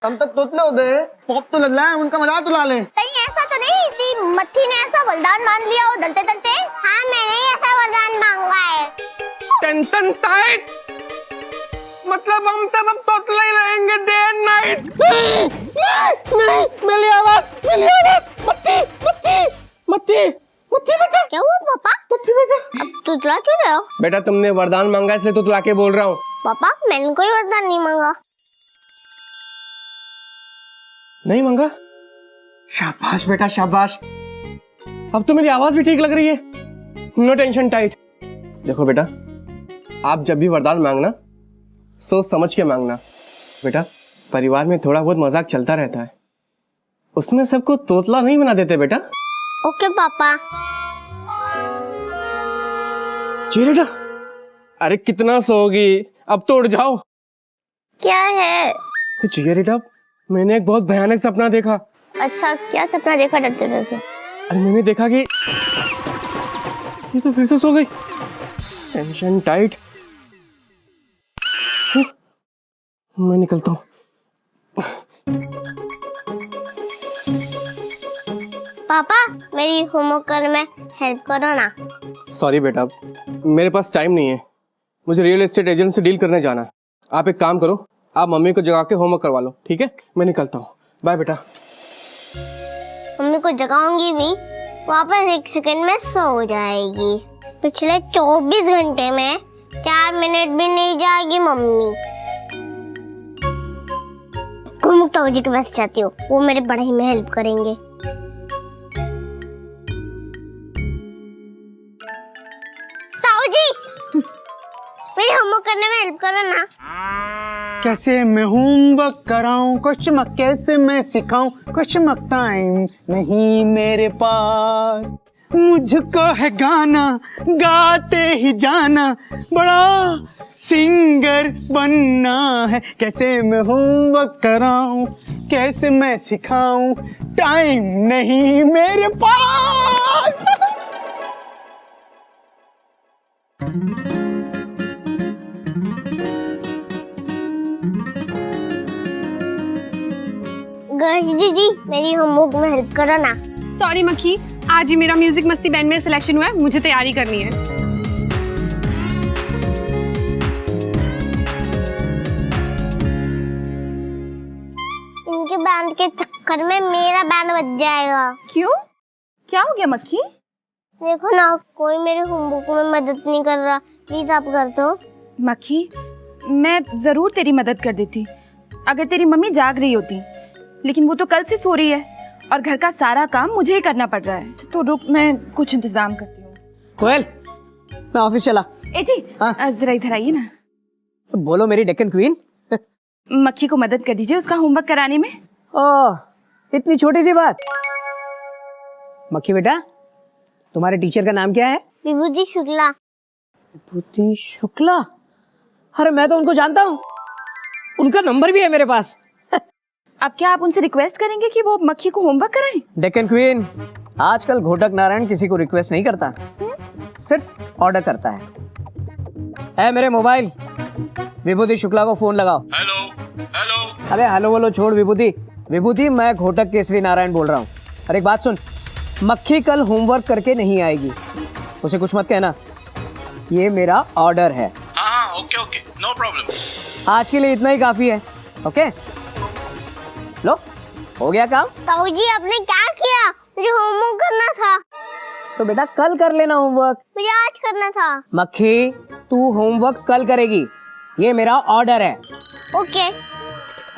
हम तक तोतले होते हैं, पॉप तो लग रहा है, उनका मजाक उड़ा ले। कहीं ऐसा तो नहीं थी मत्थी ने ऐसा वरदान मांग लिया हो दलते दलते? हाँ मैंने ही ऐसा वरदान मांगा है। टेंशन टाइट, मतलब हम तब अब तोतले ही रहेंगे डे एंड नाइट। नहीं, मेरी आवाज, मत्ती मत्ती मत्ती मत्ती बेटा। क्या हुआ पापा? मत्ती बेटा। अब तुतला क्यों रहे हो? बेटा तुमने वरदान मांगा इसलिए तुतला के बोल रहा हूँ। पापा मैंने कोई वरदान नहीं मांगा। नहीं मांगा? शाबाश बेटा शाबाश, अब तो मेरी आवाज भी ठीक लग रही है। No tension tight. देखो बेटा, आप जब भी वरदान मांगना सोच समझ के मांगना। बेटा परिवार में थोड़ा बहुत मजाक चलता रहता है, उसमें सबको तोतला नहीं बना देते बेटा। ओके पापा। जी बेटा। अरे कितना सोओगी, अब तो उठ जाओ। क्या है? चाहिए बेटा, मैंने एक बहुत भयानक सपना देखा। अच्छा क्या सपना देखा डरते डरते? अरे मैंने देखा कि ये तो फिर से सो गई। Tension tight. मैं निकलता हूँ। पापा मेरी होमवर्क करने में हेल्प करो ना। सॉरी बेटा, मेरे पास टाइम नहीं है, मुझे रियल एस्टेट एजेंट से डील करने जाना है। आप एक काम करो, आप मम्मी को जगा के होमवर्क करवा लो, ठीक है? मैं निकलता हूँ, बाय बेटा। मम्मी को जगाऊंगी भी, वापस 1 सेकंड में सो जाएगी। पिछले 24 घंटे में 4 मिनट भी नहीं जाएगी मम्मी। गुरमुख ताऊ जी के पास जाती हूँ, वो मेरे पढ़ाई में हेल्प करेंगे। ताऊ जी मेरी होमवर्क करने में हेल्प करो ना। कैसे मैं होमवर्क कराऊं, कुछ मत कैसे मैं सिखाऊं, कुछ मत टाइम नहीं मेरे पास। मुझको है गाना गाते ही जाना, बड़ा सिंगर बनना है। कैसे मैं होमवर्क कराऊं, कैसे मैं सिखाऊं, टाइम नहीं मेरे पास। गर्ज दीदी मेरी होमवर्क में हेल्प करो ना। सॉरी मक्खी, आज ही मेरा म्यूजिक मस्ती बैंड में सिलेक्शन हुआ है, मुझे तैयारी करनी है। इनके बैंड के चक्कर में मेरा बैंड बच जाएगा। क्यों? क्या हो गया मक्खी? देखो ना कोई मेरे होमवर्क में मदद नहीं कर रहा, प्लीज आप कर दो। मक्खी मैं जरूर तेरी मदद कर देती अगर तेरी मम्मी जाग रही होती, लेकिन वो तो कल से सो रही है और घर का सारा काम मुझे ही करना पड़ रहा है। तो रुक, मैं कुछ इंतजाम करती हूँ। कोयल, मैं ऑफिस चला। ए जी जरा इधर आइए ना। बोलो मेरी डेक्कन क्वीन। मक्खी को मदद कर दीजिए उसका होमवर्क कराने में। ओह, इतनी छोटी सी बात। मक्खी बेटा, तुम्हारे टीचर का नाम क्या है? विभूति शुक्ला। विभूति शुक्ला? अरे मैं तो उनको जानता हूँ, उनका नंबर भी है मेरे पास। अब क्या आप उनसे रिक्वेस्ट करेंगे कि वो मक्खी को होमवर्क कराएं? डेक्कन क्वीन, आजकल घोटक नारायण किसी को रिक्वेस्ट नहीं करता, सिर्फ ऑर्डर करता है मेरे मोबाइल, विभूति शुक्ला को फोन लगाओ। हेलो। अरे हेलो बोलो छोड़ विभूति। विभूति मैं घोटक केसरी नारायण बोल रहा हूँ। अरे एक बात सुन, मक्खी कल होमवर्क करके नहीं आएगी, उसे कुछ मत कहना, ये मेरा ऑर्डर है। हाँ ओके नो प्रॉब्लम। आज के लिए इतना ही काफी है। ओके लो, हो गया काम। ताऊ जी आपने क्या किया? मुझे होमवर्क करना था। तो बेटा कल कर लेना होमवर्क। मुझे आज करना था। मक्खी तू होमवर्क कल करेगी, ये मेरा ऑर्डर है। ओके।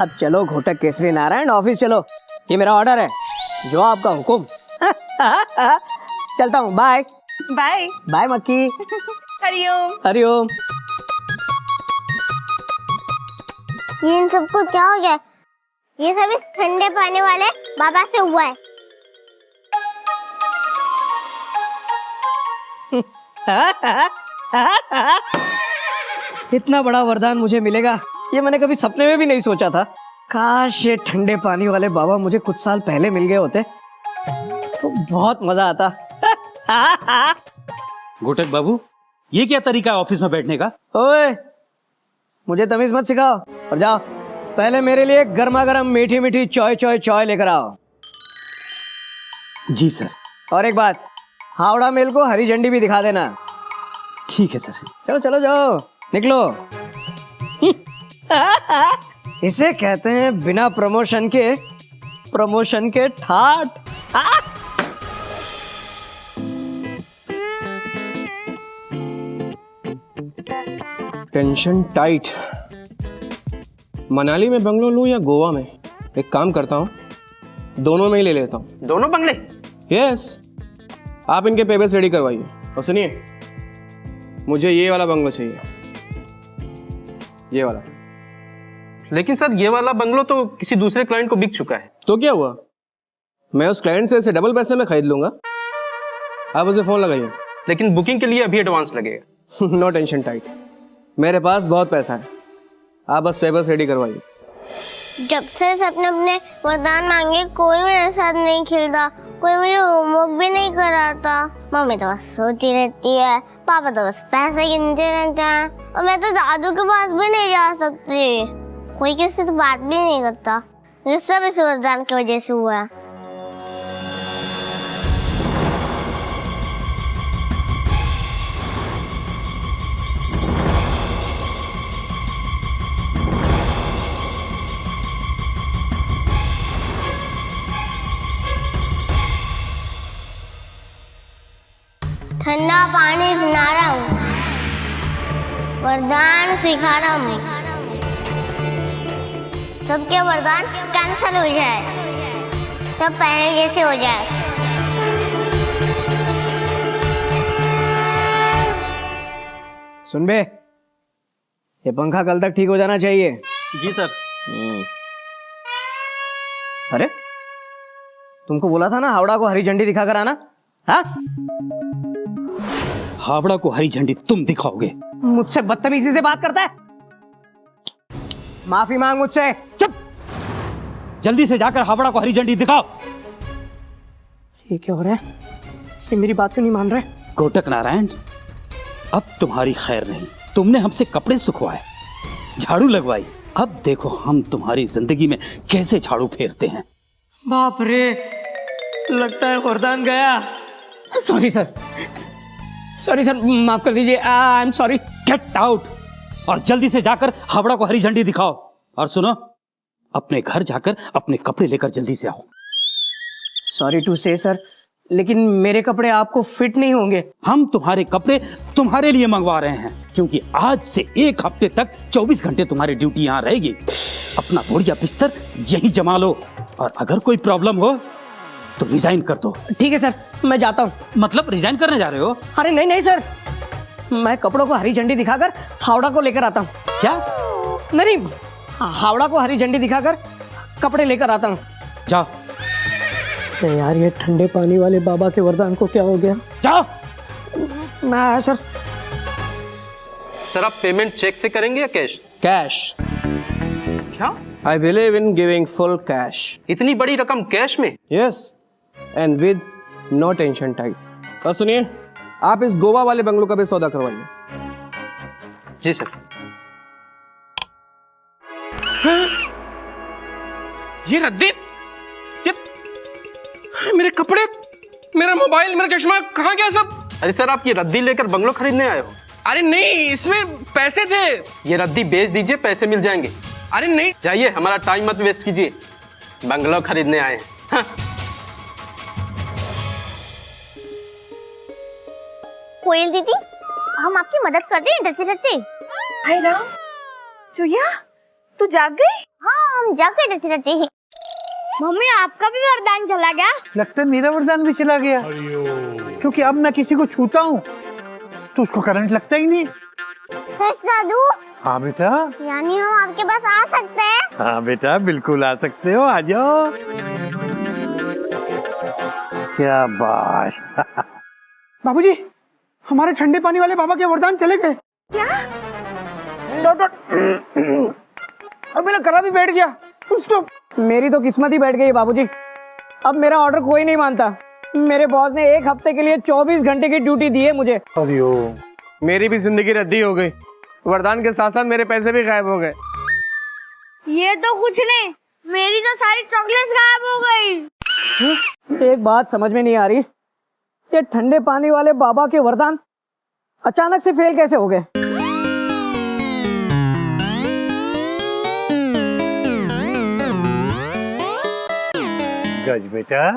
अब चलो घोटक केसरी नारायण ऑफिस चलो, ये मेरा ऑर्डर है, जो आपका हुक्म। चलता हूँ, बाय बाय बाय मक्खी। हरिओम। हरिओम। ये इन सबको क्या हो गया? ये सब इस ठंडे पानी वाले बाबा से हुआ है। इतना बड़ा वरदान मुझे मिलेगा ये मैंने कभी सपने में भी नहीं सोचा था। काश ये ठंडे पानी वाले बाबा मुझे कुछ साल पहले मिल गए होते तो बहुत मजा आता। घोटक बाबू, ये क्या तरीका है ऑफिस में बैठने का? ओए, मुझे तमीज मत सिखाओ और जाओ। पहले मेरे लिए गर्मा गर्म मीठी मीठी चॉय चॉय चॉय लेकर आओ। जी सर। और एक बात, हावड़ा मेल को हरी झंडी भी दिखा देना। ठीक है सर। चलो चलो जाओ, निकलो। इसे कहते हैं बिना प्रमोशन के ठाठ। Tension tight. मनाली में बंगलो लूं या गोवा में? एक काम करता हूँ, दोनों में ही ले लेता हूँ। दोनों बंगले? यस। आप इनके पेपर्स रेडी करवाइए। और सुनिए, मुझे ये वाला बंगलो चाहिए, ये वाला। लेकिन सर ये वाला बंगलो तो किसी दूसरे क्लाइंट को बिक चुका है। तो क्या हुआ, मैं उस क्लाइंट से इसे डबल पैसे में खरीद लूंगा। आप उसे फोन लगाइए। लेकिन बुकिंग के लिए अभी एडवांस लगेगा। नो टेंशन टाइट, मेरे पास बहुत पैसा है, आप बस पेपर्स रेडी करवाइए। जब से सबने अपने वरदान मांगे कोई मेरे साथ नहीं खेलता, कोई मुझे होमवर्क भी नहीं कराता। मम्मी तो बस सोती रहती है, पापा तो बस पैसे गिनते रहते हैं, और मैं तो दादू के पास भी नहीं जा सकती। कोई किसी से तो बात भी नहीं करता। ये सब इस वरदान की वजह से हुआ है। ठंडा पानी पिला रहा हूँ, वरदान सिखा रहा हूँ, सबके वरदान कैंसिल हो जाए, सब पहले जैसे हो जाए। सुन बे, ये पंखा कल तक ठीक हो जाना चाहिए। जी सर। अरे तुमको बोला था ना हावड़ा को हरी झंडी दिखा कर आना। हाँ, हावड़ा को हरी झंडी तुम दिखाओगे? मुझसे बदतमीजी से बात करता है। माफी मांग मुझसे। चुप, जल्दी से जाकर हावड़ा को हरी झंडी दिखाओ। ये क्या हो रहा है? ये मेरी बात क्यों नहीं मान रहे? घोटक नारायण, अब तुम्हारी खैर नहीं। तुमने हमसे कपड़े सुखवाए, झाड़ू लगवाई, अब देखो हम तुम्हारी जिंदगी में कैसे झाड़ू फेरते हैं। बाप रे, लगता है वरदान गया। सॉरी सर, सॉरी सर, माफ कर दीजिए। I am sorry. Get out, और जल्दी से जाकर हावड़ा को हरी झंडी दिखाओ। और सुनो, अपने घर जाकर अपने कपड़े लेकर जल्दी से आओ। सॉरी टू से सर, लेकिन मेरे कपड़े आपको फिट नहीं होंगे। हम तुम्हारे कपड़े तुम्हारे लिए मंगवा रहे हैं, क्योंकि आज से 1 हफ्ते तक 24 घंटे तुम्हारी ड्यूटी यहाँ रहेगी। अपना बोरिया बिस्तर यहीं जमा लो, और अगर कोई प्रॉब्लम हो तो रिजाइन कर दो। ठीक है सर, मैं जाता हूँ। मतलब रिजाइन करने जा रहे हो? अरे नहीं नहीं सर, मैं कपड़ों को हरी झंडी दिखाकर हावड़ा को लेकर आता हूँ। क्या? नहीं, हावड़ा को हरी झंडी दिखाकर कपड़े लेकर आता हूँ। जाओ। यार ये ठंडे पानी वाले बाबा के वरदान को क्या हो गया? जाओ। मैं आया सर। सर आप पेमेंट चेक से करेंगे या कैश? कैश। क्या? I believe in giving full cash. इतनी बड़ी रकम कैश में? Yes, and with no tension tight. और सुनिए, आप इस गोवा वाले बंगलो का भी सौदा करवाइए। जी सर। ये रद्दी, ये मेरे कपड़े, मेरा मोबाइल, मेरा चश्मा कहाँ गया सब? अरे सर आप ये रद्दी लेकर बंगलो खरीदने आए हो? अरे नहीं, इसमें पैसे थे। ये रद्दी बेच दीजिए, पैसे मिल जाएंगे। अरे नहीं, जाइए, हमारा टाइम मत वेस्ट कीजिए, बंगलो खरीदने आए हैं। हाँ। कोयल दीदी, हम आपकी मदद करते हैं डरते डरते। हाय राम, चुया तू जाग गई? हाँ, हम जाग गए डरते डरते ही। मम्मी आपका भी वरदान चला गया? लगता है मेरा वरदान भी चला गया, क्योंकि अब मैं किसी को छूता हूँ तो उसको करंट लगता ही नहीं। सच दादू? हाँ बेटा। यानी हम आपके पास आ सकते हैं? हाँ बेटा, बिल्कुल आ सकते हो, आ जाओ। क्या बात। बाबूजी, हमारे ठंडे पानी वाले बाबा के वरदान चले गए। क्या? और मेरा गला भी बैठ गया। स्टॉप। मेरी तो किस्मत ही बैठ गई बाबूजी। अब मेरा ऑर्डर कोई नहीं मानता। मेरे बॉस ने 1 हफ्ते के लिए 24 घंटे की ड्यूटी दी है मुझे। मेरी भी जिंदगी रद्दी हो गई, वरदान के साथ साथ मेरे पैसे भी गायब हो गए। ये तो कुछ नहीं, मेरी तो सारी चॉकलेट्स गायब हो गई। एक बात समझ में नहीं आ रही, ये ठंडे पानी वाले बाबा के वरदान अचानक से फेल कैसे हो गए? गज बेटा,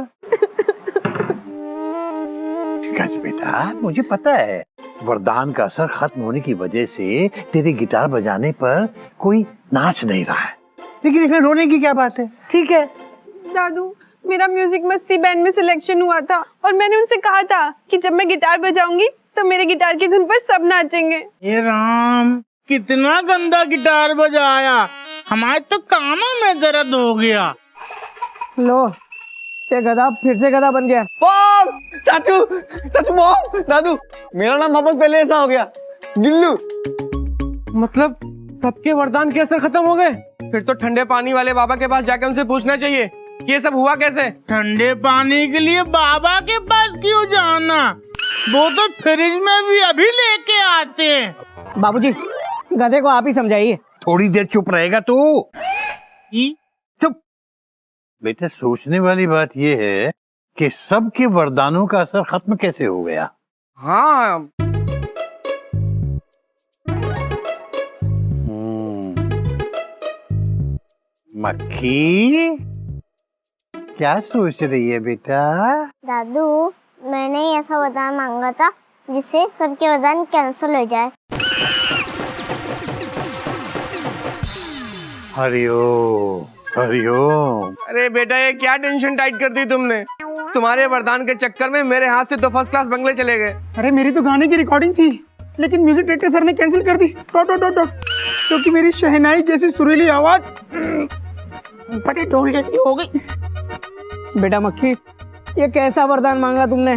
गज बेटा, मुझे पता है वरदान का असर खत्म होने की वजह से तेरे गिटार बजाने पर कोई नाच नहीं रहा है, लेकिन इसमें रोने की क्या बात है? ठीक है। दादू, मेरा म्यूजिक मस्ती बैंड में सिलेक्शन हुआ था और मैंने उनसे कहा था कि जब मैं गिटार बजाऊंगी तो मेरे गिटार की धुन पर सब नाचेंगे। ये राम, कितना गंदा गिटार बजाया, हमारे तो कानों में दर्द हो गया। लो, ये गधा फिर से गधा बन गया। चाचू, चाचू, मॉम, दादू, मेरा नाम वापस पहले ऐसा हो गया, गिल्लू। मतलब सबके वरदान के असर खत्म हो गए? फिर तो ठंडे पानी वाले बाबा के पास जाकर उनसे पूछना चाहिए कि ये सब हुआ कैसे। ठंडे पानी के लिए बाबा के पास क्यों जाना, वो तो फ्रिज में भी अभी लेके आते हैं। बाबूजी, गधे को आप ही समझाइए। थोड़ी देर चुप रहेगा तू? चुप। बेटा, सोचने वाली बात यह है कि सबके वरदानों का असर खत्म कैसे हो गया? हाँ, मक्खी, क्या सोच रही है बेटा? दादू, मैंने ही ऐसा वरदान मांगा था जिससे सबके वरदान कैंसिल हो जाए। हरिओम, हरिओम। अरे बेटा, ये क्या टेंशन टाइट कर दी तुमने? तुम्हारे वरदान के चक्कर में मेरे हाथ से तो फर्स्ट क्लास बंगले चले गए। अरे मेरी तो गाने की रिकॉर्डिंग थी, लेकिन म्यूजिक डायरेक्टर सर ने कैंसिल कर दी। क्योंकि मेरी शहनाई जैसी सुरीली आवाज बड़े ढोल जैसी हो गई। बेटा मक्खी, ये कैसा वरदान मांगा तुमने?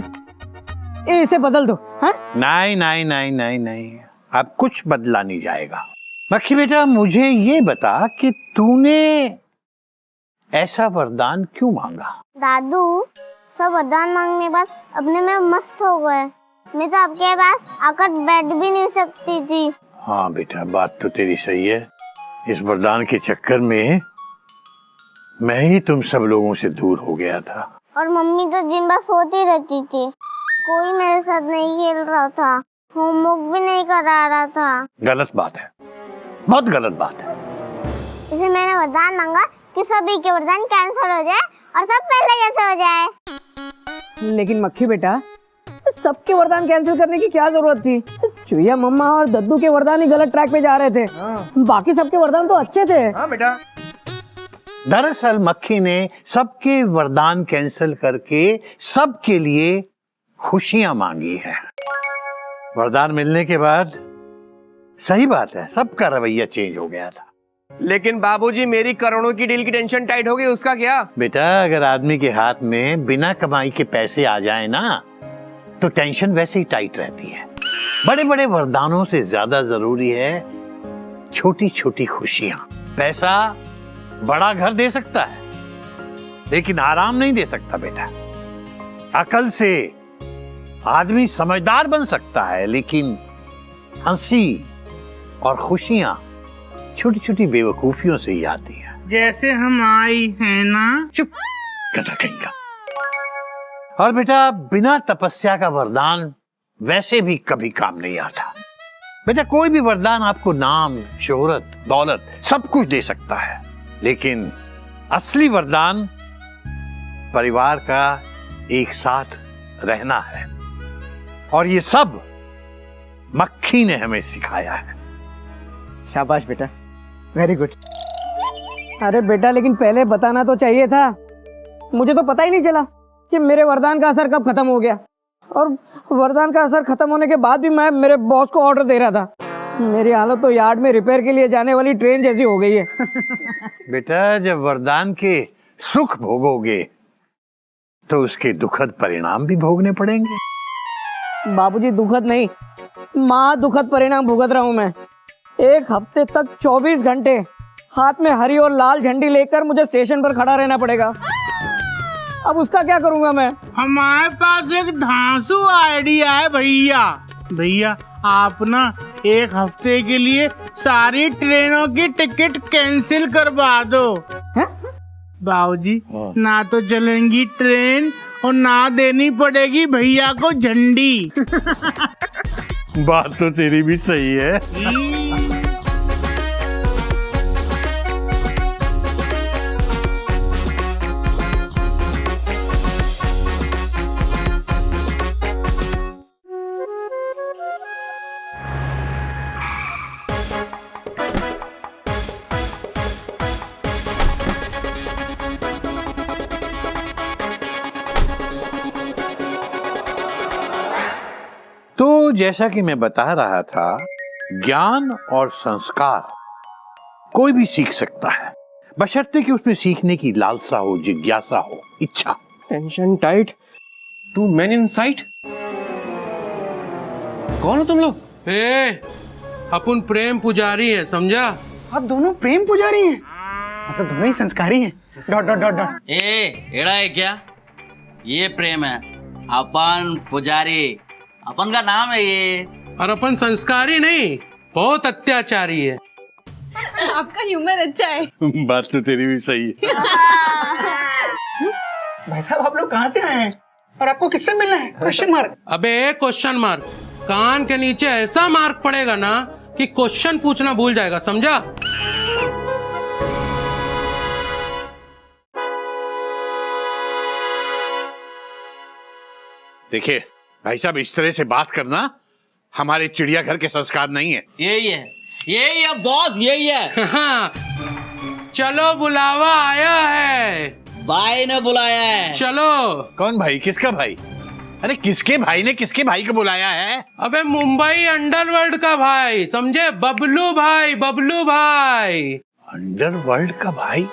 इसे बदल दो। हाँ? नहीं नहीं नहीं नहीं नहीं, अब कुछ बदला नहीं जाएगा। मक्खी बेटा, मुझे ये बता कि तूने ऐसा वरदान क्यों मांगा? दादू, सब वरदान मांगने के बाद अपने में मस्त हो गए। मैं तो आपके पास आकर बैठ भी नहीं सकती थी। हाँ बेटा, बात तो तेरी सही है। इस वरदान के चक्कर में मैं ही तुम सब लोगों से दूर हो गया था। और मम्मी तो दिन भर सोती रहती थी, कोई मेरे साथ नहीं खेल रहा था, होमवर्क भी नहीं करा रहा था। गलत बात है, बहुत गलत बात है। इसलिए मैंने वरदान मांगा कि सभी के वरदान कैंसिल हो जाए और सब पहले जैसे हो जाए। लेकिन मक्खी बेटा, सबके वरदान कैंसिल करने की क्या जरूरत थी? चुईया मम्मा और दद्दू के वरदान ही गलत ट्रैक पे जा रहे थे। बाकी सबके वरदान तो अच्छे थे। हाँ बेटा। दरअसल मक्खी ने सबके वरदान कैंसिल करके सबके लिए खुशियां मांगी है। वरदान मिलने के बाद सही बात है, सबका रवैया चेंज हो गया था। लेकिन बाबूजी, मेरी करोड़ों की डील की टेंशन टाइट हो गई, उसका क्या? बेटा, अगर आदमी के हाथ में बिना कमाई के पैसे आ जाए ना, तो टेंशन वैसे ही टाइट रहती है। बड़े बड़े वरदानों से ज्यादा जरूरी है छोटी छोटी खुशियां। पैसा बड़ा घर दे सकता है, लेकिन आराम नहीं दे सकता बेटा। अकल से आदमी समझदार बन सकता है, लेकिन हंसी और खुशियां छोटी छोटी बेवकूफियों से ही आती है। जैसे हम आई हैं ना। चुप, गधा कहीं का। और बेटा, बिना तपस्या का वरदान वैसे भी कभी काम नहीं आता। बेटा, कोई भी वरदान आपको नाम, शोहरत, दौलत सब कुछ दे सकता है, लेकिन असली वरदान परिवार का एक साथ रहना है। और ये सब मक्खी ने हमें सिखाया है। शाबाश बेटा, वेरी गुड। अरे बेटा, लेकिन पहले बताना तो चाहिए था। मुझे तो पता ही नहीं चला कि मेरे वरदान का असर कब खत्म हो गया। और वरदान का असर खत्म होने के बाद भी मैं मेरे बॉस को ऑर्डर दे रहा था। मेरी हालत तो यार्ड में रिपेयर के लिए जाने वाली ट्रेन जैसी हो गई है। बेटा, जब वरदान के सुख भोगोगे तो उसके दुखद परिणाम भी भोगने पड़ेंगे। बाबूजी, दुखद नहीं, माँ दुखद परिणाम भुगत रहा हूँ मैं। एक हफ्ते तक 24 घंटे हाथ में हरी और लाल झंडी लेकर मुझे स्टेशन पर खड़ा रहना पड़ेगा। अब उसका क्या करूंगा मैं? हमारे पास एक धांसू आइडिया है भैया। भैया, आप ना एक हफ्ते के लिए सारी ट्रेनों की टिकट कैंसिल करवा दो। बाबूजी, ना तो चलेंगी ट्रेन और ना देनी पड़ेगी भैया को झंडी। बात तो तेरी भी सही है। तो जैसा कि मैं बता रहा था, ज्ञान और संस्कार कोई भी सीख सकता है, बशर्ते कि उसमें सीखने की लालसा हो, जिज्ञासा हो, इच्छा। Tension tight, two men in sight. कौन हो तुम लोग? अपन प्रेम पुजारी है, समझा? आप दोनों प्रेम पुजारी हैं, मतलब दोनों ही संस्कारी हैं। Dot dot dot dot. एड़ा है क्या? ये प्रेम है, अपन पुजारी, अपन का नाम है ये। और अपन संस्कारी नहीं, बहुत अत्याचारी है। आपका ह्यूमर अच्छा है। बात तो तेरी भी सही है। भाई साहब, आप लोग कहाँ से आए हैं और आपको किससे मिलना है? Question mark. अबे क्वेश्चन मार्क, कान के नीचे ऐसा मार्क पड़ेगा ना कि क्वेश्चन पूछना भूल जाएगा, समझा? देखिए भाई साहब, इस तरह से बात करना हमारे चिड़ियाघर के संस्कार नहीं है। यही है बॉस, यही है। चलो, बुलावा आया है। भाई ने बुलाया है। चलो। कौन भाई? किसका भाई? अरे किसके भाई ने किसके भाई को बुलाया है? अबे मुंबई अंडरवर्ल्ड का भाई, समझे? बबलू भाई, बबलू भाई। अंडरवर्ल्ड का भाई?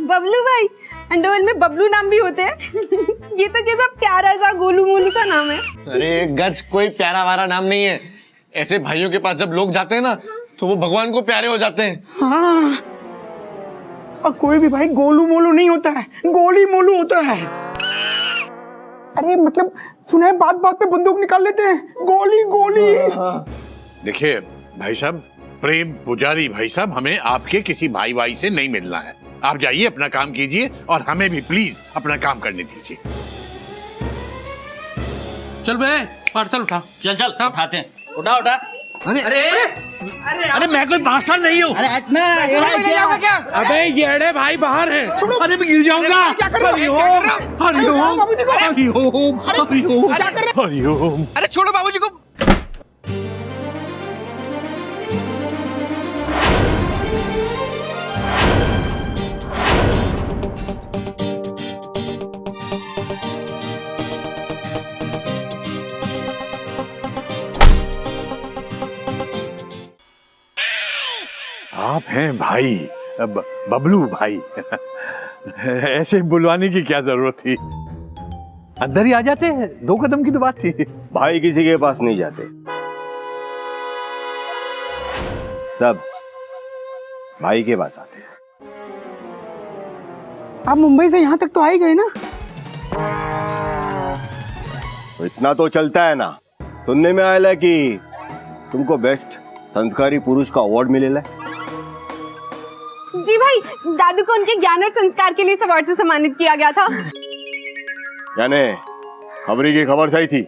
बबलू भाई? अंडरवर्ल्ड में बबलू नाम भी होते हैं? ये तो कैसा प्यारा सा गोलू मोलू सा नाम है। अरे गज, कोई प्यारा वारा नाम नहीं है। ऐसे भाइयों के पास जब लोग जाते हैं ना, तो वो भगवान को प्यारे हो जाते हैं। हाँ, और कोई भी भाई गोलू मोलू नहीं होता है, गोली मोलू होता है। अरे मतलब सुना है, बात बात पे बंदूक निकाल लेते हैं, गोली गोली। देखिए भाई साहब, प्रेम पुजारी भाई साहब, हमें आपके किसी भाई भाई से नहीं मिलना है। आप जाइए, अपना काम कीजिए और हमें भी प्लीज अपना काम करने दीजिए। चल बे, पार्सल उठा। चल चल उठाते हैं। उठा उठा। अरे मैं कोई पार्सल नहीं हूँ। अरे हटना। अबे येड़े भाई बाहर हैं। अरे मैं गिर जाऊंगा। हरिओम हरिओम हरिओम हरिओम हरिओम। अरे छोड़ो बाबूजी को। आप हैं भाई, बबलू भाई। ऐसे बुलवाने की क्या जरूरत थी? अंदर ही आ जाते हैं, 2 कदम की तो बात थी। भाई किसी के पास नहीं जाते, सब भाई के पास आते हैं। आप मुंबई से यहाँ तक तो आ ही गए ना? तो इतना तो चलता है ना। सुनने में आया है कि तुमको बेस्ट संस्कारी पुरुष का अवार्ड मिलेला है। जी भाई, दादू को उनके ज्ञान और संस्कार के लिए इस अवार्ड से सम्मानित किया गया था। यानी खबरी की खबर सही थी,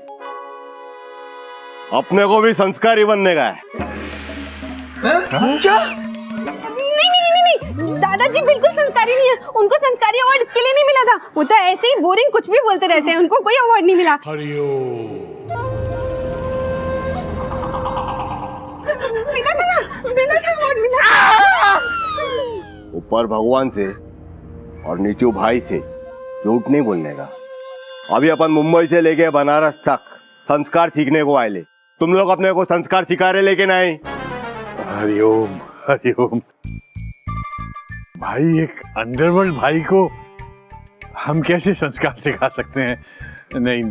अपने को भी संस्कारी बनने का है। क्या? नहीं, दादाजी बिल्कुल संस्कारी नहीं है। उनको संस्कारी अवार्ड इसके लिए नहीं मिला था, वो तो ऐसे ही बोरिंग कुछ भी बोलते रहते हैं, उनको कोई अवार्ड नहीं मिला। मिला था अवार्ड मिला। ऊपर भगवान से और नीचे भाई से झूठ नहीं बोलने का। अभी अपन मुंबई से लेके बनारस तक संस्कार सीखने को आए ले, तुम लोग अपने को संस्कार सिखा रहे लेके नहीं। हरिओम हरिओम। भाई, एक अंडरवर्ल्ड भाई को हम कैसे संस्कार सिखा सकते हैं? नहीं,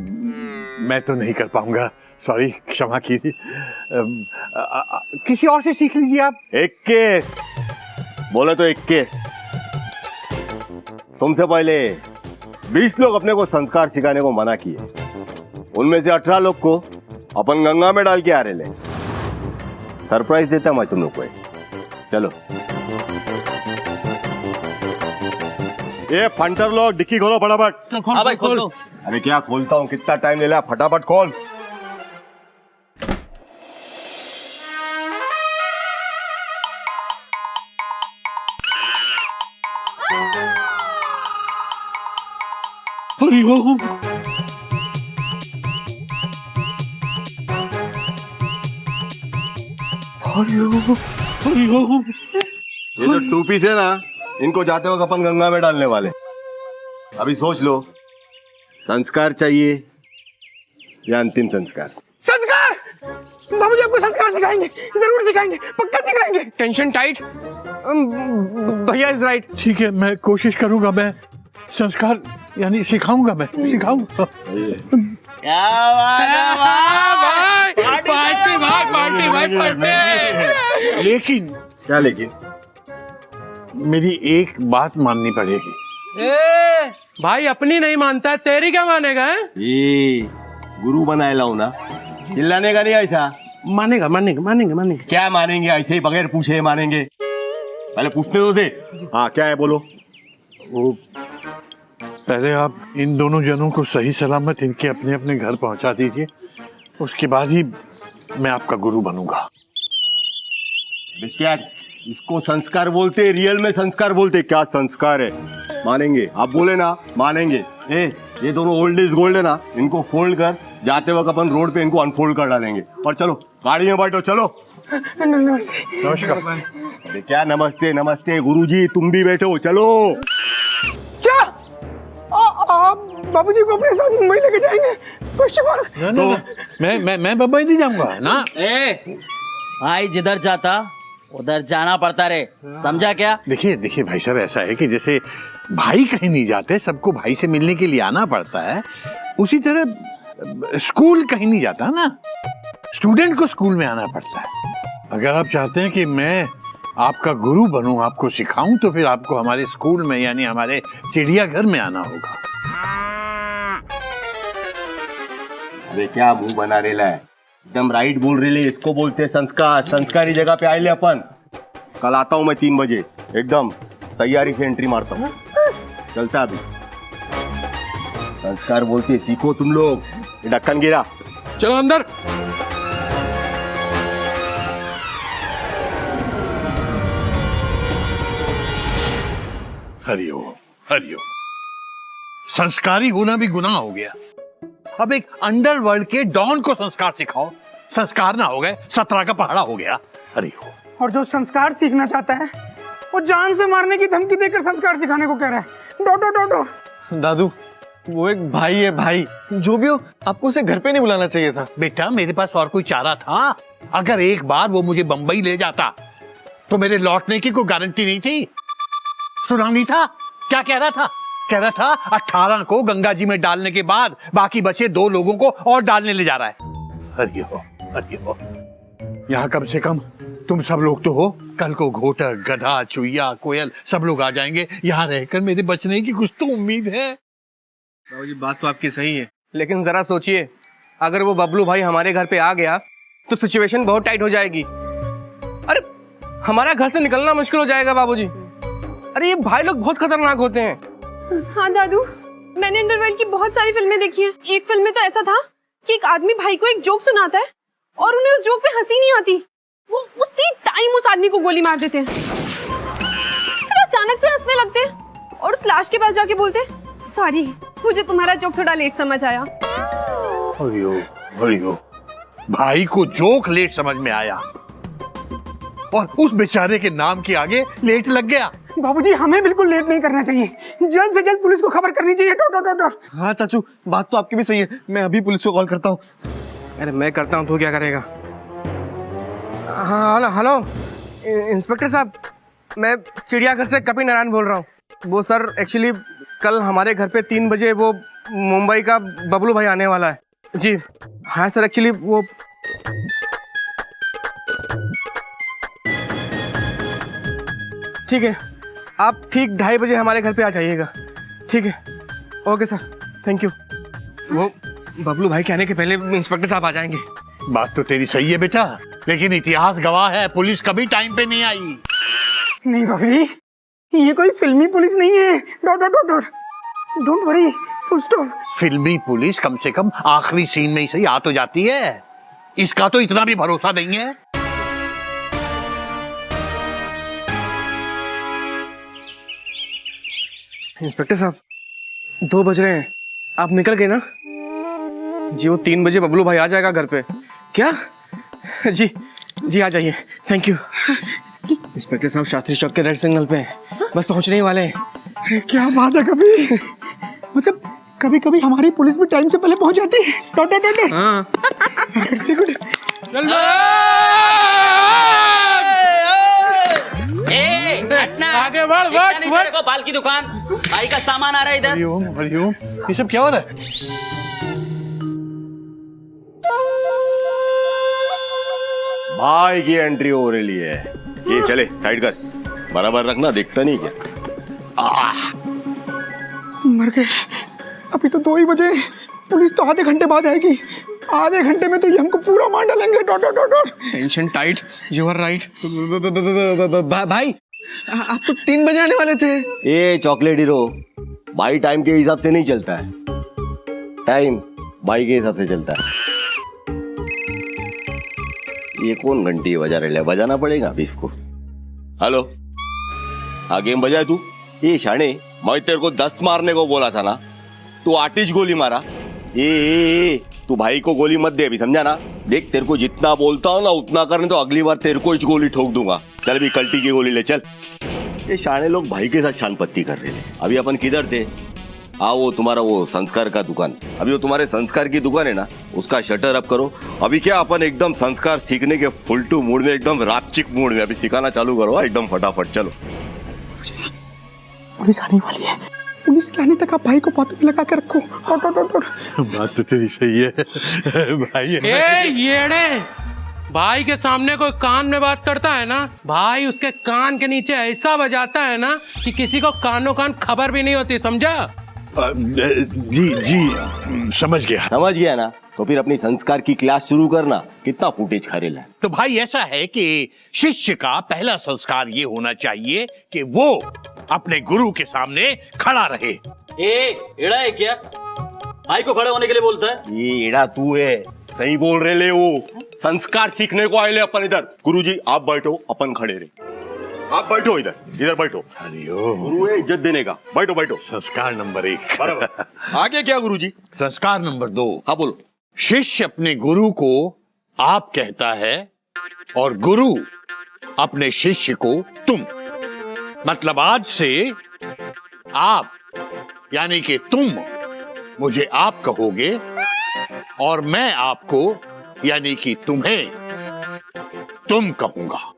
मैं तो नहीं कर पाऊंगा, सॉरी, क्षमा कीजिए। किसी और से सीख लीजिए आप। 21 बोले तो 21। तुमसे पहले 20 लोग अपने को संस्कार सिखाने को मना किए, उनमें से 18 लोग को अपन गंगा में डाल के आ रहे ले। सरप्राइज देता मैं तुम लोग को। चलो ये फंटर लोग डिक्की खोलो फटाफट। हाँ भाई खोल दो। अरे क्या खोलता हूँ, कितना टाइम ले लिया, फटाफट खोल। ये जो 2 पीस है ना, इनको जाते वक्त अपन गंगा में डालने वाले। अभी सोच लो, संस्कार चाहिए या अंतिम संस्कार? संस्कार। बाबूजी आपको संस्कार सिखाएंगे, जरूर सिखाएंगे, पक्का सिखाएंगे। Tension tight. भैया इज राइट। ठीक है, मैं कोशिश करूंगा, मैं संस्कार यानी सिखाऊंगा, मैं सिखाऊंगा। क्या बात है पार्टी। लेकिन क्या लेकिन? मेरी एक बात माननी पड़ेगी। भाई अपनी नहीं मानता है, तेरी क्या मानेगा? है ये गुरु बनाए लाऊं ना, चिल्लाने का नहीं ऐसा। मानेगा मानेगा मानेगा मानेगा। क्या मानेंगे? ऐसे ही बगैर पूछे मानेंगे? पहले पूछने तो दे। हाँ क्या है बोलो। वो पहले आप इन दोनों जनों को सही सलामत इनके अपने अपने घर पहुंचा दीजिए, उसके बाद ही मैं आपका गुरु बनूंगा। क्या इसको संस्कार बोलते? रियल में संस्कार बोलते? क्या संस्कार है? मानेंगे? आप बोले ना मानेंगे। ये दोनों ओल्ड इज गोल्ड है ना, इनको फोल्ड कर जाते वक्त अपन रोड पे इनको अनफोल्ड कर डालेंगे। और चलो गाड़ी में बैठो, चलो। नमस्कार। अरे क्या नमस्ते नमस्ते, गुरुजी तुम भी बैठो, चलो। क्या आप बाबूजी को अपने साथ मुंबई लेके जाएंगे? मैं बम्बई नहीं जाऊंगा ना। भाई जिधर जाता उधर जाना पड़ता रे, समझा क्या? देखिए भाई साहब, ऐसा है कि जैसे भाई कहीं नहीं जाते, सबको भाई से मिलने के लिए आना पड़ता है, उसी तरह स्कूल कहीं नहीं जाता ना, स्टूडेंट को स्कूल में आना पड़ता है। अगर आप चाहते हैं कि मैं आपका गुरु बनूं, आपको सिखाऊं, तो फिर आपको हमारे स्कूल में यानी हमारे चिड़ियाघर में आना होगा। अरे क्या मुंह बना रेला है, एकदम राइट बोल रहे ले। इसको बोलते हैं संस्कार। संस्कारी जगह पे आए ले अपन। कल आता हूं मैं 3 बजे, एकदम तैयारी से एंट्री मारता हूँ। चलता अभी। संस्कार बोलते सीखो तुम लोग। ये ढक्कन गिरा, चलो अंदर। हरिओम हरिओम। संस्कारी होना भी गुनाह हो गया। अब एक अंडरवर्ल्ड के डॉन को संस्कार सिखाओ, संस्कार ना हो गए, 17 का पहाड़ा हो गया। हरिओम। और जो संस्कार सीखना चाहता है वो जान से मारने की धमकी देकर संस्कार सिखाने को कह रहा है। डोडो डोडो। दादू वो एक भाई है, भाई जो भी हो, आपको उसे घर पे नहीं बुलाना चाहिए था। बेटा मेरे पास और कोई चारा था? अगर एक बार वो मुझे बंबई ले जाता तो मेरे लौटने की कोई गारंटी नहीं थी। सुना नहीं था क्या कह रहा था? कह रहा था 18 को गंगा जी में डालने के बाद बाकी बचे 2 लोगों को और डालने ले जा रहा है। हरिओम हरिओम। यहाँ कम से कम तुम सब लोग तो हो। कल को घोटक, गधा, चुईया, कोयल सब लोग आ जाएंगे। यहाँ रहकर मेरे बचने की कुछ तो उम्मीद है। बाबूजी बात तो आपकी सही है, लेकिन जरा सोचिए, अगर वो बबलू भाई हमारे घर पे आ गया तो सिचुएशन बहुत टाइट हो जाएगी। अरे हमारा घर से निकलना मुश्किल हो जाएगा बाबूजी। अरे ये भाई लोग बहुत खतरनाक होते हैं। हाँ दादू, मैंने अंडरवर्ल्ड की बहुत सारी फिल्में देखी हैं। एक फिल्म में तो ऐसा था कि एक आदमी भाई को एक जोक सुनाता है और उन्हें उस जोक पे हंसी नहीं आती, वो उसी टाइम उस आदमी को गोली मार देते हैं। फिर अचानक से हंसने लगते हैं और उस लाश के पास जाके बोलते हैं, सॉरी मुझे तुम्हारा जोक थोड़ा लेट समझ आया। हरिओम हरिओम। भाई को जोक लेट समझ में आया और उस बेचारे के नाम के आगे लेट लग गया। बाबूजी हमें बिल्कुल लेट नहीं करना चाहिए, जल्द से जल्द पुलिस को खबर करनी चाहिए। डो। हाँ चाचू, बात तो आपकी भी सही है, मैं अभी पुलिस को कॉल करता हूँ। अरे मैं करता हूँ तो क्या करेगा? हाँ हेलो इंस्पेक्टर साहब, मैं चिड़ियाघर से कपिल नारायण बोल रहा हूँ। वो सर एक्चुअली कल हमारे घर पे 3 बजे वो मुंबई का बबलू भाई आने वाला है जी। हाँ सर, एक्चुअली वो ठीक है, आप ठीक 2:30 बजे हमारे घर पे आ जाइएगा। ठीक है, ओके सर, थैंक यू। वो बबलू भाई के आने के पहले इंस्पेक्टर साहब आ जाएंगे। बात तो तेरी सही है बेटा, लेकिन इतिहास गवाह है पुलिस कभी टाइम पे नहीं आई। नहीं भाभी, ये कोई फिल्मी पुलिस नहीं है। Don't worry, full stop. फिल्मी पुलिस कम से कम आखिरी सीन में ही सही आ तो जाती है, इसका तो इतना भी भरोसा नहीं है। इंस्पेक्टर साहब 2 बज रहे हैं, आप निकल गए ना जी? वो 3 बजे बबलू भाई आ जाएगा घर पे। क्या? जी जी आ जाइए, थैंक यू। इंस्पेक्टर साहब शास्त्री चौक के रेड सिग्नल पे बस पहुंचने ही वाले हैं। क्या बात है, कभी मतलब कभी कभी हमारी पुलिस भी टाइम से पहले पहुंच जाती है। हाँ। आगे बढ़ को बाल की दुकान, भाई का सामान आ रहा है इधर। हरिओम हरिओम, ये सब क्या हो रहा है? भाई की एंट्री हो रही है। ये चले साइड कर, बराबर रखना, दिखता नहीं क्या? मर गए, अभी तो 2 ही बजे, पुलिस तो आधे घंटे बाद आएगी। आधे घंटे में तो ये हमको पूरा मार डालेंगे। Tension tight, you are right. भाई आप तो 3 बजे आने वाले थे। ये चॉकलेट हीरो भाई टाइम के हिसाब से नहीं चलता है, टाइम भाई के हिसाब से चलता है। ये कौन घंटी बजा रहे? बजाना पड़ेगा अभी इसको। हेलो, हाँ गेम बजाए तू? ये शाणे, मैं तेरे को 10 मारने को बोला था ना, तू 8 गोली मारा। ए, तू भाई को गोली मत दे अभी, समझा ना? देख तेरे को जितना बोलता हूँ ना उतना करने, तो अगली बार तेरे को ही गोली ठोक दूंगा। चल भी कल्टी की गोली ले चल। ये शाणे लोग भाई के साथ शानपत्ती कर रहे थे। अभी अपन किधर थे? हाँ वो तुम्हारा वो संस्कार का दुकान, अभी वो तुम्हारे संस्कार की दुकान है ना, उसका शटर अप करो। अभी क्या अपन एकदम संस्कार सीखने के फुल टू मूड में, एकदम रापचिक मूड में अभी सिखाना चालू करो एकदम फटाफट। चलो पुलिस आने वाली है, पुलिस के आने तक आप भाई को बातों में लगा के रखो। बात तो तेरी सही है भाई। येड़े, भाई के सामने कोई कान में बात करता है ना, भाई उसके कान के नीचे ऐसा बजाता है ना कि किसी को कानों कान खबर भी नहीं होती, समझा? जी समझ गया ना? तो फिर अपनी संस्कार की क्लास शुरू करना। कितना फुटेज खरीला है? तो भाई ऐसा है कि शिष्य का पहला संस्कार ये होना चाहिए कि वो अपने गुरु के सामने खड़ा रहे। एड़ा है क्या? भाई को खड़े होने के लिए बोलता है? ये एड़ा तू है, सही बोल रहे ले। वो संस्कार सीखने को आए ले अपन इधर। गुरुजी आप बैठो, अपन खड़े रहे। आप बैठो इधर, इधर बैठो। गुरु है इज्जत देने का, बैठो बैठो। संस्कार नंबर 1 बराबर। आगे क्या गुरुजी? संस्कार नंबर 2। हाँ बोलो। शिष्य अपने गुरु को आप कहता है और गुरु अपने शिष्य को तुम। मतलब आज से आप यानी कि तुम मुझे आप कहोगे और मैं आपको यानी कि तुम्हें तुम कहूंगा।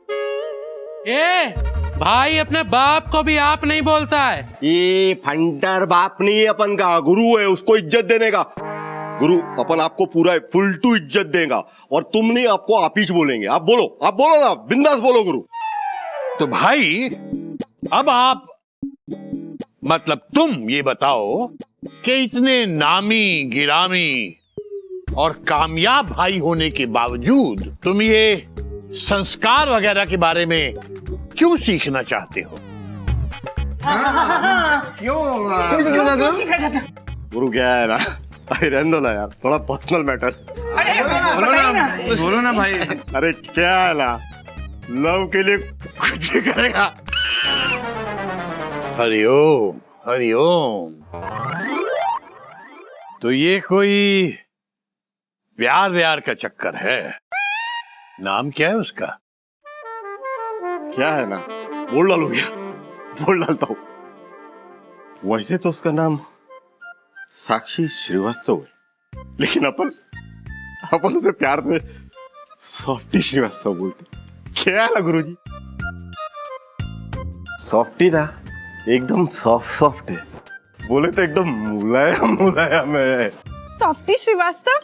भाई अपने बाप को भी आप नहीं बोलता है। ये फंटर बाप नहीं है अपन का, गुरु है, उसको इज्जत देने का। गुरु अपन आपको पूरा फुल टू इज्जत देगा और तुम नहीं, आपको आप ही बोलेंगे। आप बोलो ना, बिंदास बोलो गुरु। तो भाई अब आप मतलब तुम ये बताओ कि इतने नामी गिरामी और कामयाब भाई होने के बावजूद तुम ये संस्कार वगैरह के बारे में क्यों सीखना चाहते हो? क्यों सीखना चाहते हो? गुरु क्या है ना, रहने दो ना यार, थोड़ा पर्सनल मैटर। बोलो ना भाई। अरे क्या है ना, लव के लिए कुछ भी करेगा। हरिओम हरिओम। तो ये कोई प्यार का चक्कर है? नाम क्या है उसका? क्या है ना, बोल डालू क्या? बोल डालता हूँ। वैसे तो उसका नाम साक्षी श्रीवास्तव है, लेकिन अपन उसे प्यार में सॉफ्टी श्रीवास्तव बोलते। क्या है ना गुरुजी, सॉफ्टी ना एकदम सॉफ्ट है, बोले तो एकदम मुलायम है। सॉफ्टी श्रीवास्तव,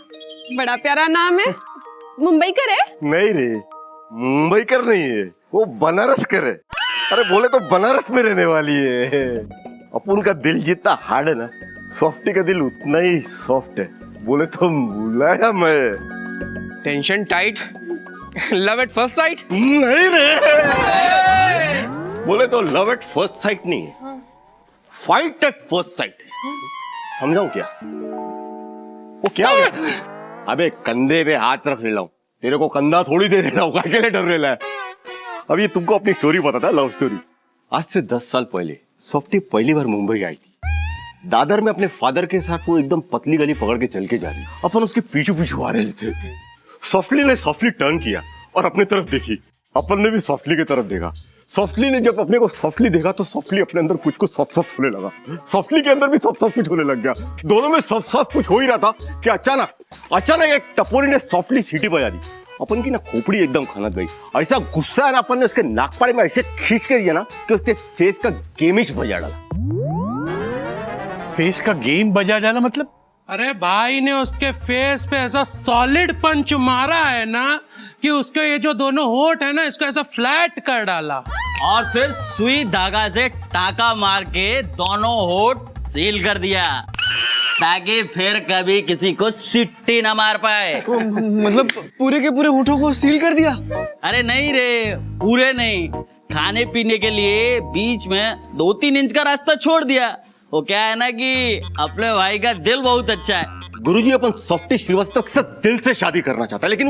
बड़ा प्यारा नाम है। मुंबई कर है? नहीं रे, मुंबई कर नहीं है, वो बनारस कर है। अरे बोले तो बनारस में रहने वाली है। अपन का दिल जितना हार्ड है ना, सॉफ्टी का दिल उतना ही सॉफ्ट है, बोले तो मुलायम है। Tension tight, love at first sight. नहीं रे, बोले तो लव एट फर्स्ट साइट नहीं है, फाइट एट फर्स्ट साइट है। समझाऊं क्या? वो क्या हो गया? अबे कंधे पे हाथ रख रहा हूं, तेरे को कंधा थोड़ी दे रहा हूं, अकेले डर रहा है। अब ये तुमको अपनी स्टोरी बताता, लव स्टोरी। आज से 10 साल पहले सॉफ्टी पहली बार मुंबई आई थी। दादर में अपने फादर के साथ वो एकदम पतली गली पकड़ के चल के जा रही, अपन उसके पीछे पीछे आ रहे थे। सॉफ्टली ने सॉफ्टली टर्न किया और अपने तरफ देखी, अपन ने भी सॉफ्टली की तरफ देखा। सॉफ्टली ने जब अपने को सॉफ्टली देखा तो सॉफ्टली अपने अंदर कुछ कुछ सॉफ्ट सॉफ्ट होने लगा, सॉफ्टली के अंदर भी सॉफ्ट सॉफ्ट कुछ होने लग गया। दोनों में सॉफ्ट सॉफ्ट कुछ हो ही रहा था कि अचानक एक टपोरी ने सॉफ्टली सीटी बजा दी। अपन की ना खोपड़ी एकदम खनक गई। ऐसा गुस्सा है ना, अपन ने उसके नाकपाड़े में ऐसे खींच के दिया ना कि उसके फेस का गेमिश बजा डाला। फेस का गेम बजा डाला मतलब? अरे भाई ने उसके फेस पे ऐसा सॉलिड पंच मारा है ना कि उसके ये जो दोनों होठ है ना, इसको ऐसा फ्लैट कर डाला और फिर सुई धागा से टाका मार के दोनों होठ सील कर दिया ताकि फिर कभी किसी को सिट्टी ना मार पाए। तो मतलब पूरे के पूरे होठों को सील कर दिया? अरे नहीं रे, पूरे नहीं, खाने पीने के लिए बीच में 2-3 इंच का रास्ता छोड़ दिया। वो क्या है ना कि अपने भाई का दिल बहुत अच्छा है। गुरुजी अपन सॉफ्टी श्रीवास्तव के साथ दिल से शादी करना चाहता है, लेकिन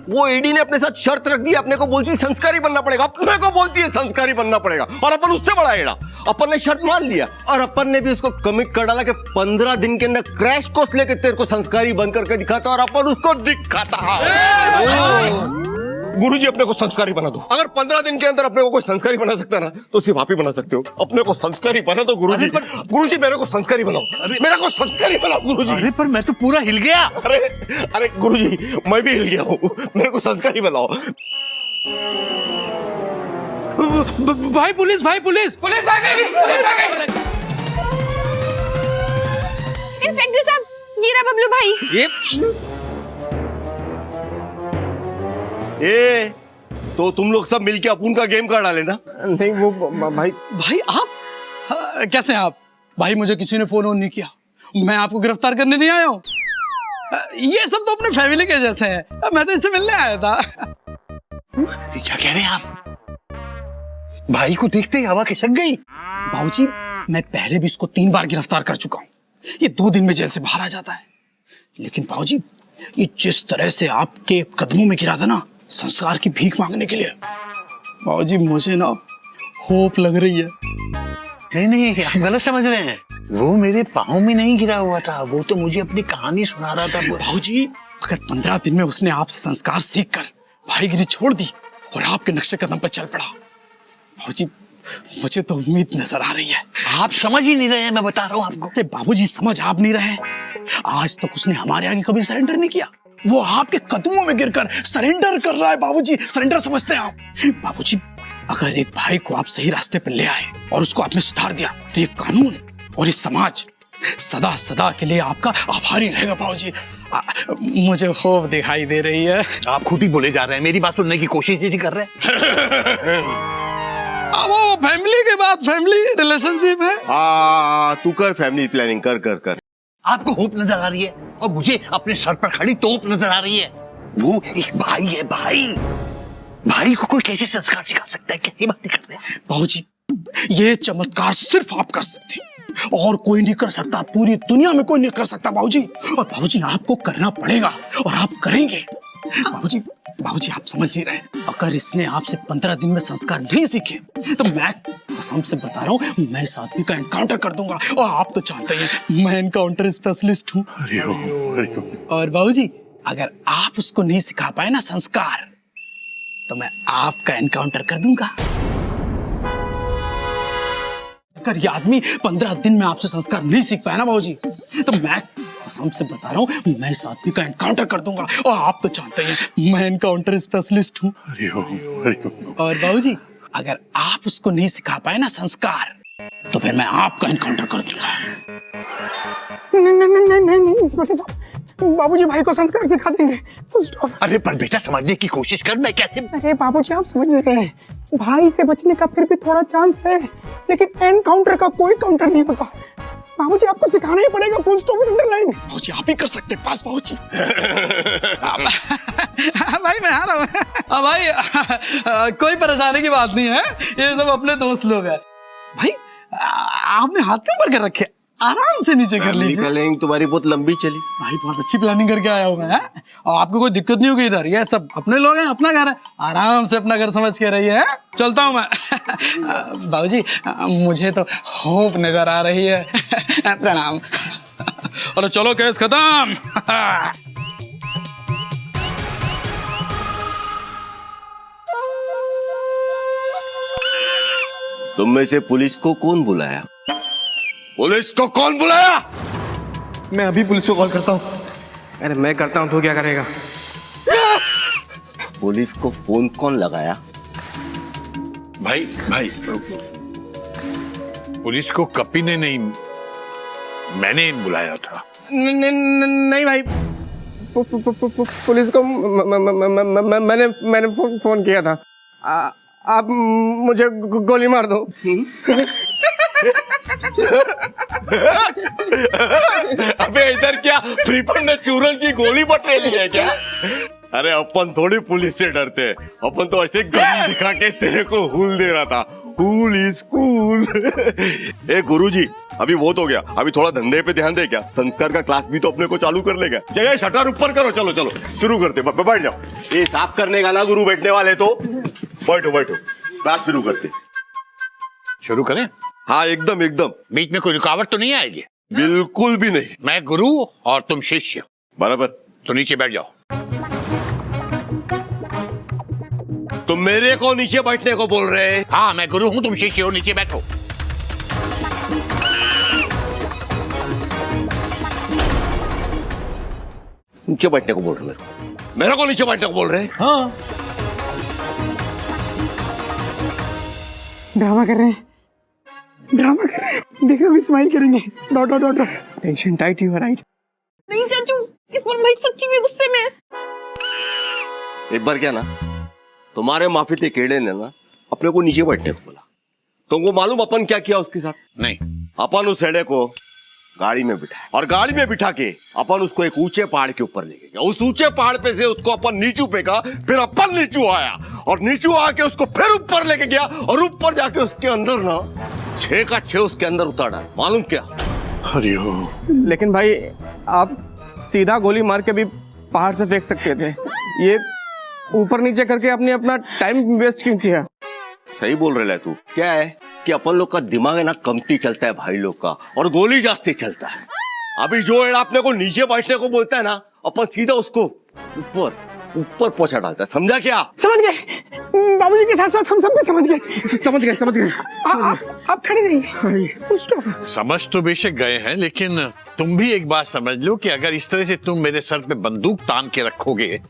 वो एडी ने अपने साथ शर्त रख दी, अपने को बोलती है संस्कारी बनना पड़ेगा, अपने को बोलती है संस्कारी बनना पड़ेगा, और अपन उससे बड़ा एड़ा। अपन ने शर्त मान लिया और अपन ने भी उसको कमिट कर डाला कि 15 दिन के अंदर क्रैश कोर्स लेके तेरे को संस्कारी बन करके दिखाता, और अपन उसको दिखाता है। गुरुजी अपने को संस्कारी बना दो। अगर 15 दिन के अंदर अपने को कोई संस्कारी बना सकता ना तो सिर्फ आप ही बना सकते हो। अपने को संस्कारी बना दो गुरुजी। गुरुजी मेरे को संस्कारी बनाओ, मेरे को संस्कारी बनाओ गुरुजी। अरे पर मैं तो पूरा हिल गया। अरे गुरुजी मैं भी हिल गया हूँ, मेरे को संस्कारी बनाओ। भाई पुलिस, भाई पुलिस, पुलिस आ गई, पुलिस आ गई। इंस्पेक्टर साहब, ये रहा बबलू भाई। ए, तो तुम लोग सब मिलके अपुन का गेम कर डाले ना? नहीं वो भाई आप कैसे हैं आप? भाई मुझे किसी ने फोन ऑन नहीं किया, मैं आपको गिरफ्तार करने नहीं आया हूँ। ये सब तो अपने फैमिली के जैसे हैं, मैं तो इससे मिलने आया था। क्या कह रहे हैं आप? भाई को देखते ही हवा खिसक गई। बाबूजी मैं पहले भी इसको 3 बार गिरफ्तार कर चुका हूँ, ये 2 दिन में जेल से बाहर आ जाता है। लेकिन बाबूजी ये जिस तरह से आपके कदमों में गिरा था ना, संस्कार की भीख मांगने के लिए, बाबूजी मुझे ना होप लग रही है। नहीं आप गलत समझ रहे हैं। वो मेरे पाँव में नहीं गिरा हुआ था, वो तो मुझे अपनी कहानी सुना रहा था। बाबूजी अगर 15 दिन में उसने आपसे संस्कार सीखकर भाईगिरी छोड़ दी और आपके नक्शे कदम पर चल पड़ा, बाबूजी मुझे तो उम्मीद नजर आ रही है। आप समझ ही नहीं रहे हैं, मैं बता रहा हूँ आपको। अरे बाबूजी समझ आप नहीं रहे, आज तक उसने हमारे आगे कभी सरेंडर नहीं किया, वो आपके कदमों में गिरकर सरेंडर कर रहा है। बाबूजी सरेंडर समझते हैं आप? बाबूजी अगर एक भाई को आप सही रास्ते पर ले आए और उसको आपने सुधार दिया तो ये कानून और ये समाज सदा सदा के लिए आपका आभारी रहेगा। बाबूजी मुझे होप दिखाई दे रही है। आप खुद ही बोले जा रहे हैं, मेरी बात सुनने की कोशिश नहीं कर रहे। वो फैमिली के बाद फैमिली रिलेशनशिप है। तू कर फैमिली प्लानिंग, कर कर कर। आपको होप नजर आ रही है और मुझे अपने सर पर खड़ी तोप नजर आ रही है। वो एक भाई है, भाई को कोई कैसे संस्कार सिखा सकता है? कैसी बातें कर रहे हैं बाबूजी? ये चमत्कार सिर्फ आप कर सकते हैं और कोई नहीं कर सकता, पूरी दुनिया में कोई नहीं कर सकता बाबूजी। और बाबूजी आपको करना पड़ेगा और आप करेंगे। बाबूजी आप समझ नहीं रहे, अगर इसने आपसे 15 दिन में संस्कार नहीं सीखे तो मैं कसम से बता रहा हूँ, मैं इस आदमी का एनकाउंटर कर दूंगा। और आप तो जानते हैं मैं एनकाउंटर स्पेशलिस्ट हूँ। और बाबूजी अगर आप उसको नहीं सिखा पाए ना संस्कार, तो मैं आपका एनकाउंटर कर दूंगा। अगर ये आदमी 15 दिन में आपसे संस्कार नहीं सीख पाया ना बाबूजी, तो मैं कसम से बता रहा हूँ, मैं इस आदमी का एनकाउंटर कर दूंगा। और आप तो जानते हैं मैं एनकाउंटर स्पेशलिस्ट हूँ। और बाबूजी अगर आप उसको नहीं सिखा पाए ना संस्कार, तो फिर मैं आपका एनकाउंटर कर दूंगा। नहीं इंस्पेक्टर साहब, बाबूजी भाई को संस्कार सिखा देंगे। अरे पर बेटा समझने की कोशिश कर, मैं कैसे? अरे बाबूजी आप समझ रहे हैं, भाई से बचने का फिर भी थोड़ा चांस है, लेकिन एनकाउंटर का कोई काउंटर नहीं होता। बाबूजी आपको सिखाना ही पड़ेगा, फुल स्टॉप अंडरलाइन। बाबूजी आप ही कर सकते हैं पास बाबूजी। भाई मैं आ रहा हूँ। भाई कोई परेशानी की बात नहीं है, ये सब अपने दोस्त लोग हैं। भाई आपने हाथ के ऊपर कर रखे, आराम से नीचे कर लीजिए। प्लानिंग तुम्हारी बहुत लंबी चली भाई बहुत अच्छी प्लानिंग करके आया हूँ मैं, हैं? और आपको कोई दिक्कत नहीं होगी इधर, ये सब अपने लोग हैं, अपना घर है, आराम से अपना घर समझ के रहिए। हैं? चलता हूँ मैं। बाबूजी मुझे तो होप नजर आ रही है। प्रणाम। अरे चलो केस खत्म। तुम में से पुलिस को कौन बुलाया? पुलिस को कौन बुलाया? मैं अभी पुलिस को कॉल करता हूँ। अरे मैं करता हूँ तो क्या करेगा? पुलिस को फोन कौन लगाया? भाई भाई, पुलिस को कपी ने नहीं, मैंने बुलाया था। नहीं भाई, पुलिस को मैंने फोन किया था। आप मुझे गोली मार दो। अबे इधर क्या फ्रीपन ने चूरन की गोली बटरेली है क्या? अरे अपन थोड़ी पुलिस से डरते हैं, अपन तो ऐसे गन दिखा के तेरे को हुल दे रहा था। Cool is cool. ए गुरुजी, अभी वो तो गया, अभी थोड़ा धंधे पे ध्यान दे क्या? संस्कार का क्लास भी तो अपने को चालू कर लेगा। जगह शटर ऊपर करो, चलो चलो शुरू करते, बैठ जाओ। ये साफ करने का ना गुरु बैठने वाले तो बैठो बैठो, क्लास शुरू करते। शुरू करें? हाँ एकदम एकदम। बीच में कोई रुकावट तो नहीं आएगी? बिल्कुल भी नहीं। मैं गुरु और तुम शिष्य। बराबर। तो नीचे बैठ जाओ। तुम मेरे को नीचे बैठने को बोल रहे हैं? हाँ मैं गुरु हूँ, तुम शिष्य हो, नीचे बैठो। नीचे बैठने को बोल रहे मेरे को नीचे बैठने को बोल रहे? हाँ ड्रामा कर रहे हैं, ड्रामा कर रहे हैं। देखो अभी स्माइल करेंगे। Dot dot dot. Tension tight, you are right. नहीं चाचू, इस बार भाई सच्ची में गुस्से में है। एक बार क्या ना, तुम्हारे माफी थे केड़े ने ना अपने को नीचे बैठने को बोला। तुमको मालूम अपन क्या किया उसके साथ? नहीं। अपन उस हेड़े को गाड़ी में बिठाया और गाड़ी में बिठा के अपन उसको एक ऊंचे पहाड़ के ऊपर लेके गया। उस ऊंचे पहाड़ पे से उसको अपन नीचू फेंका, फिर अपन नीचू आया और नीचू आके उसको फिर ऊपर लेके गया और ऊपर जाके उसके अंदर ना 6 का 6 उसके अंदर उतार डाला। मालूम क्या? हरिओम। लेकिन भाई आप सीधा गोली मार के भी पहाड़ से फेंक सकते थे, ये ऊपर नीचे करके आपने अपना टाइम वेस्ट क्यों किया? सही बोल रहे तू। क्या है कि अपन लोग का दिमाग है ना कमती चलता है भाई लोग का, और गोली जास्ती चलता है। अभी जो एड़ा अपने को नीचे बैठने को बोलता है ना, अपन सीधा उसको ऊपर ऊपर पहुंचा डालता है। समझा क्या? समझ गए बाबूजी के साथ साथ हम सब भी समझ गए। समझ गए। आप खड़े रहिए। समझ तो बेशक गए हैं, लेकिन तुम भी एक बात समझ लो कि अगर इस तरह से तुम मेरे सर पे बंदूक तान के रखोगे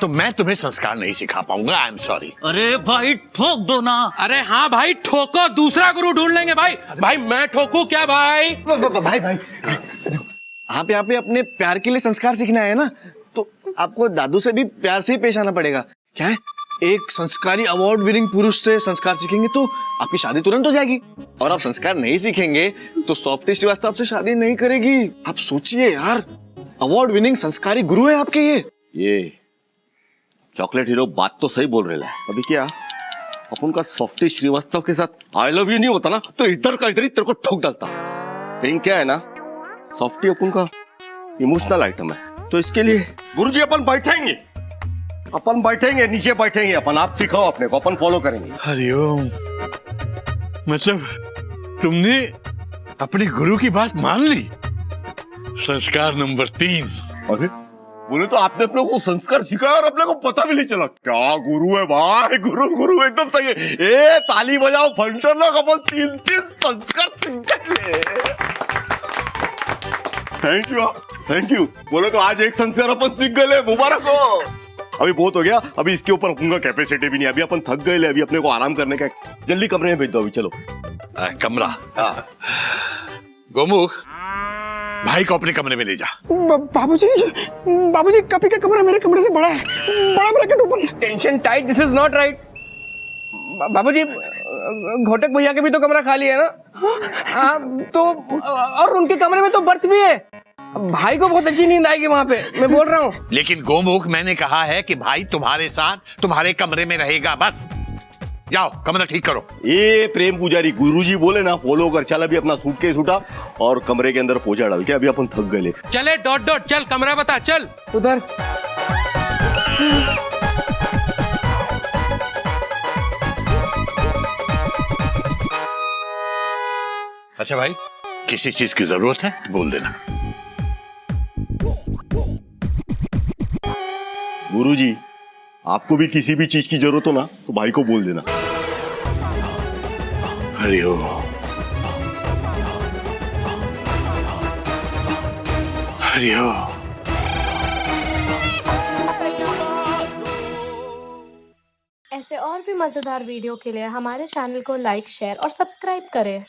तो मैं तुम्हें संस्कार नहीं सिखा पाऊंगा। I am sorry. अरे भाई ठोक दो ना। अरे हाँ भाई ठोको, दूसरा गुरु ढूंढ लेंगे भाई। भाई मैं ठोकू क्या भाई? भाई देखो, आप यहाँ पे अपने प्यार के लिए संस्कार सीखना है ना, तो आपको दादू से भी प्यार से ही पेश आना पड़ेगा। क्या है, एक संस्कारी अवार्ड विनिंग पुरुष से संस्कार सीखेंगे तो आपकी शादी तुरंत हो जाएगी, और आप संस्कार नहीं सीखेंगे तो सॉफ्टी श्रीवास्तव आपसे शादी नहीं करेगी। आप सोचिए यार, अवार्ड विनिंग संस्कारी गुरु है आपके ये चॉकलेट हीरो बात तो सही बोल रहे है। अभी क्या अपन का सॉफ्टी श्रीवास्तव के साथ आई लव यू नहीं होता ना, तो इधर का इधर ही तेरे को ठोक डालता। लेकिन क्या है ना, सॉफ्टी अपन का इमोशनल आइटम है, तो इसके लिए गुरुजी अपन बैठेंगे नीचे बैठेंगे अपन। आप सिखाओ अपने को, अपन फॉलो करेंगे। हरिओम। मतलब तुमने अपने गुरु की बात मान ली? संस्कार नंबर 3। अरे बोले तो आपने अपने को संस्कार सिखाया और अपने को पता भी नहीं चला। क्या गुरु है भाई, गुरु एकदम सही है। ए ताली बजाओ फंटर लोग, अपन 3 संस्कार सीख ले। Thank you. बोले तो आज एक संस्कार अपन सीख गए, मुबारक हो। अभी बहुत हो गया, अभी इसके ऊपर अपना कैपेसिटी भी नहीं, अभी अपन थक गए, अभी अपने को आराम करने का। जल्दी कमरे में भेज दो अभी, चलो। कमरा? गोमुख, भाई को अपने कमरे में ले जा। बाबूजी कपी का कमरा मेरे कमरे से बड़ा है, बड़ा ब्रैकेट ऊपर। Tension tight, this is not right. बाबूजी, घोटक भैया के भी तो कमरा खाली है ना? हाँ तो, और उनके कमरे में तो बर्थ भी है। भाई को बहुत अच्छी नींद आएगी वहां पे, मैं बोल रहा हूँ। लेकिन गोमुख, मैंने कहा है कि भाई तुम्हारे साथ तुम्हारे कमरे में रहेगा, बस जाओ कमरा ठीक करो। ये प्रेम पुजारी गुरुजी बोले ना फॉलो कर, चल अभी अपना सूटकेस उठा और कमरे के अंदर पहुंचा डाल के, अभी अपन थक गए। चले डॉट डॉट, चल कमरा बता, चल उधर। अच्छा भाई, किसी चीज की जरूरत है तो बोल देना। गुरुजी, आपको भी किसी भी चीज की जरूरत हो ना तो भाई को बोल देना। हरिओम। हरिओम। ऐसे और भी मजेदार वीडियो के लिए हमारे चैनल को लाइक, शेयर और सब्सक्राइब करें।